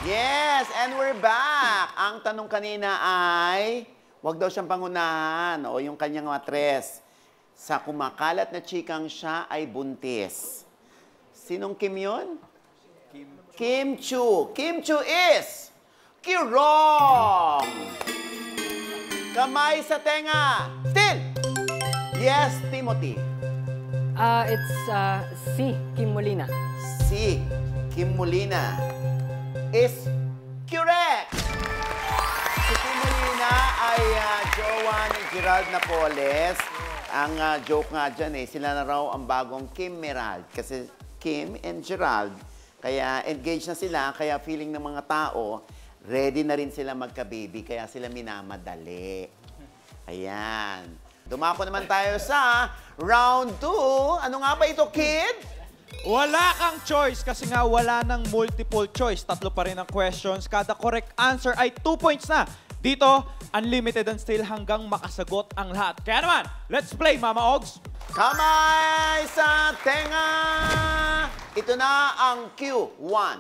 Yes, and we're back. Ang tanong kanina ay, wag daw siyang pangunahan o yung kanyang matres. Sa kumakalat na chikang siya ay buntis. Sinong Kim yun? Kim Chu. Kim Chu is wrong. Kamay sa tenga. Still. Yes, Timothy. It's C. Kim Molina. Si Kim Molina is correct. Si Kim Molina ay jowa ni Gerald Napoles. Ang joke nga dyan sila na raw ang bagong Kim Merald. Kasi Kim and Gerald, kaya engaged na sila, kaya feeling ng mga tao, ready na rin sila magka-baby, kaya sila minamadali. Ayan. Dumako naman tayo sa round 2. Ano nga ba ito, kid? Wala kang choice kasi nga wala ng multiple choice. Tatlo pa rin ang questions. Kada correct answer ay 2 points na. Dito, unlimited and still hanggang makasagot ang lahat. Kaya naman, let's play, Mama Ogs! Kamay sa tenga! Ito na ang Q1.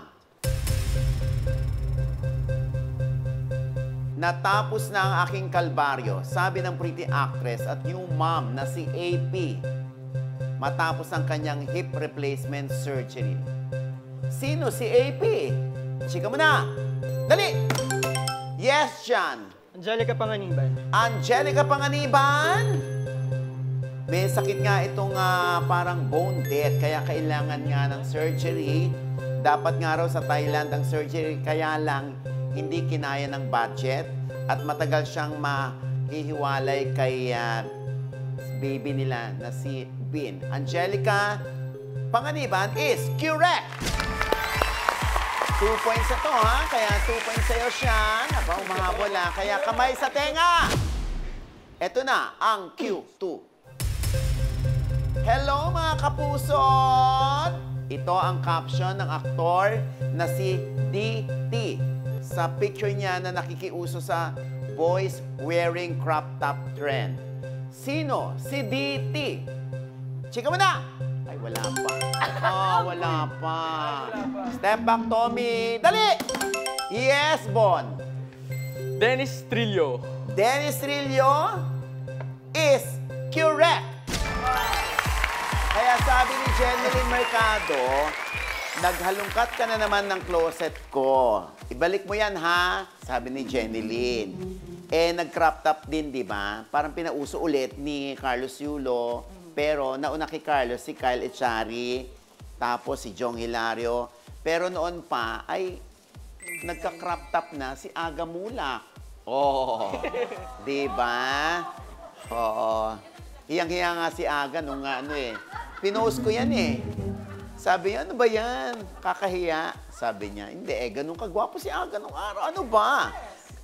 Natapos na ang aking kalbaryo, sabi ng pretty actress at new mom na si AP. Matapos ang kanyang hip replacement surgery. Sino si AP? Chika mo na! Dali! Yes, John. Angelica Panganiban. Angelica Panganiban? May sakit nga itong parang bone death, kaya kailangan nga ng surgery. Dapat nga raw sa Thailand ang surgery, kaya lang hindi kinaya ng budget at matagal siyang mahihiwalay kay baby nila na si Bin. Angelica Panganiban is correct! 2 points na to, ha? Kaya 2 points sa'yo siya. Aba, umahabol ha. Kaya kamay sa tenga! Ito na ang Q2. Hello mga kapusot! Ito ang caption ng aktor na si DT. Sa picture niya na nakikiuso sa boys wearing crop top trend. Sino? Si DT. Chika mo na! Ay, wala pa. Oh, wala pa. Step back, Tommy. Dali! Yes, Bon. Dennis Trillo. Dennis Trillo is correct. Kaya sabi ni Jeneline Mercado, naghalungkat ka na naman ng closet ko. Ibalik mo yan, ha? Sabi ni Jeneline. Nag-crop top din, di ba? Parang pinauso ulit ni Carlos Yulo. Pero nauna kay Carlos, si Kyle Echari, tapos si Jong Hilario. Pero noon pa, ay nagka-crop top na si Aga Mulak. Oh, di ba? Oo. Hiyang-hiya nga si Aga nung pinost ko yan Sabi niya, ano ba yan? Kakahiya. Sabi niya, hindi ganun kagwapo si Aga nung araw. Ano ba?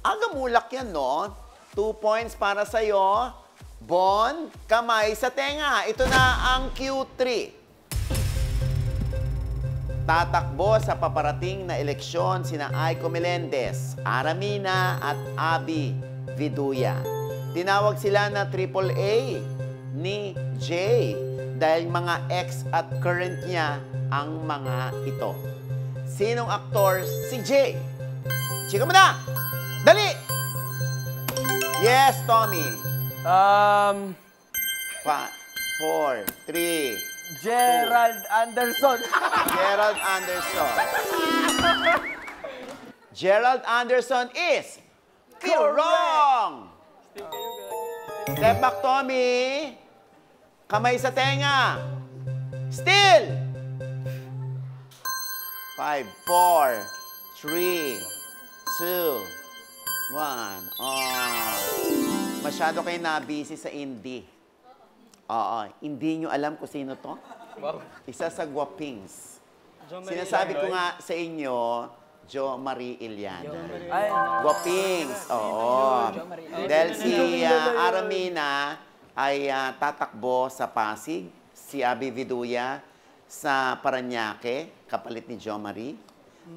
Aga Mulak yan, no? 2 points para sa'yo. Bon, kamay sa tenga. Ito na ang Q3. Tatakbo sa paparating na eleksyon sina Aiko Melendez, Aramina at Abby Viduya. Tinawag sila na AAA ni Jay dahil mga ex at current niya ang mga ito. Sinong aktor si Jay? Chika mo na! Dali! Yes, Tommy. 4, 4, 3, Gerald Anderson. Gerald Anderson. Gerald Anderson is wrong! Step back, Tommy. Kamay sa tenga. Still. 5, 4, 3, 2, 1. Masyado kayo na-busy sa indie. Oo, hindi nyo alam kung sino to? Wow. Isa sa Guapings. Sinasabi ko nga sa inyo, Jo Marie Iliana. Guapings, oo. Dahil si Aramina ay tatakbo sa Pasig, si Abby Viduya sa Parañaque, kapalit ni Jo Marie.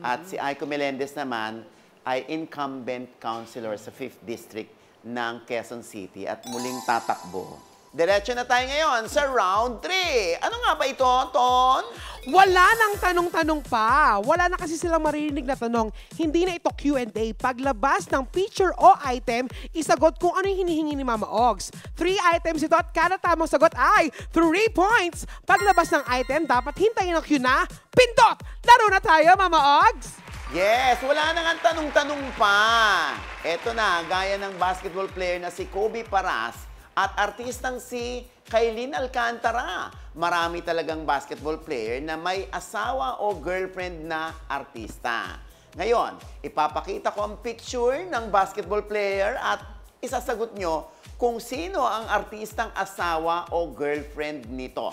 At si Aiko Melendez naman ay incumbent councilor sa 5th District ng Quezon City at muling tatakbo. Diretso na tayo ngayon sa round 3. Ano nga ba ito, Ton? Wala nang tanong-tanong pa. Wala na kasi silang maririnig na tanong. Hindi na ito Q&A. Paglabas ng picture o item, isagot kung ano yung hinihingi ni Mama Ogs. 3 items ito at kada tamang sagot ay 3 points. Paglabas ng item, dapat hintayin ang cue na pindot! Laro na tayo, Mama Ogs! Yes, wala na nga tanong-tanong pa. Eto na, gaya ng basketball player na si Kobe Paras at artistang si Kailin Alcantara. Marami talagang basketball player na may asawa o girlfriend na artista. Ngayon, ipapakita ko ang picture ng basketball player at isasagot nyo kung sino ang artistang asawa o girlfriend nito.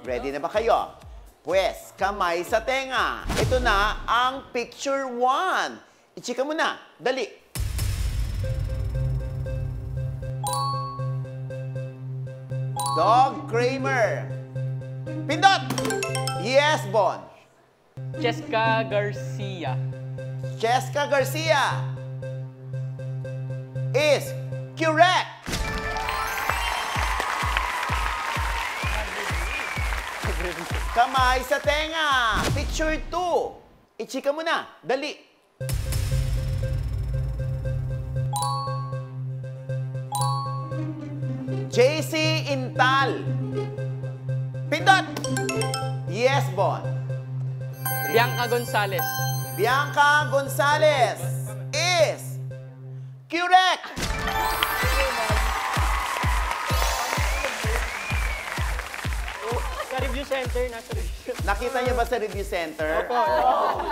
Ready na ba kayo? Pwes, kamay sa tenga. Ito na ang picture 1. Ichika mo na. Dali. Dog Kramer. Pindot! Yes, Bon. Cheska Garcia. Cheska Garcia is correct. Kamay sa tenga. Picture 2. Ichika mo na. Dali. JC Intal. Pindot! Yes, Bon. Bianca Gonzalez. Bianca Gonzalez is correct. Sa review center, nasa review. Nakita niyo ba sa review center? Opo.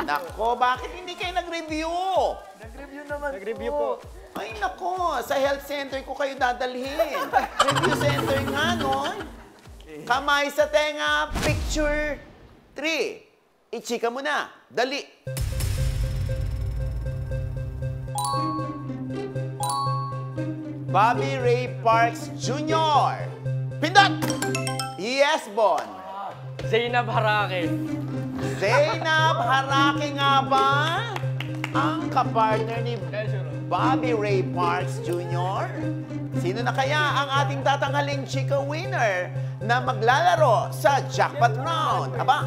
Nako, bakit hindi kayo nag-review? Nag-review po. Ay, nako, sa health center ko kayo dadalhin. Review center nga, no? Kamay sa tenga, picture 3. Ichika mo na. Dali. Bobby Ray Parks Jr. Pindot! Yes, Bon. Zainab Harake. Zainab Harake nga ba? Ang kapartner ni Bobby Ray Parks Jr.? Sino na kaya ang ating tatanghaling chika winner na maglalaro sa jackpot round? Aba,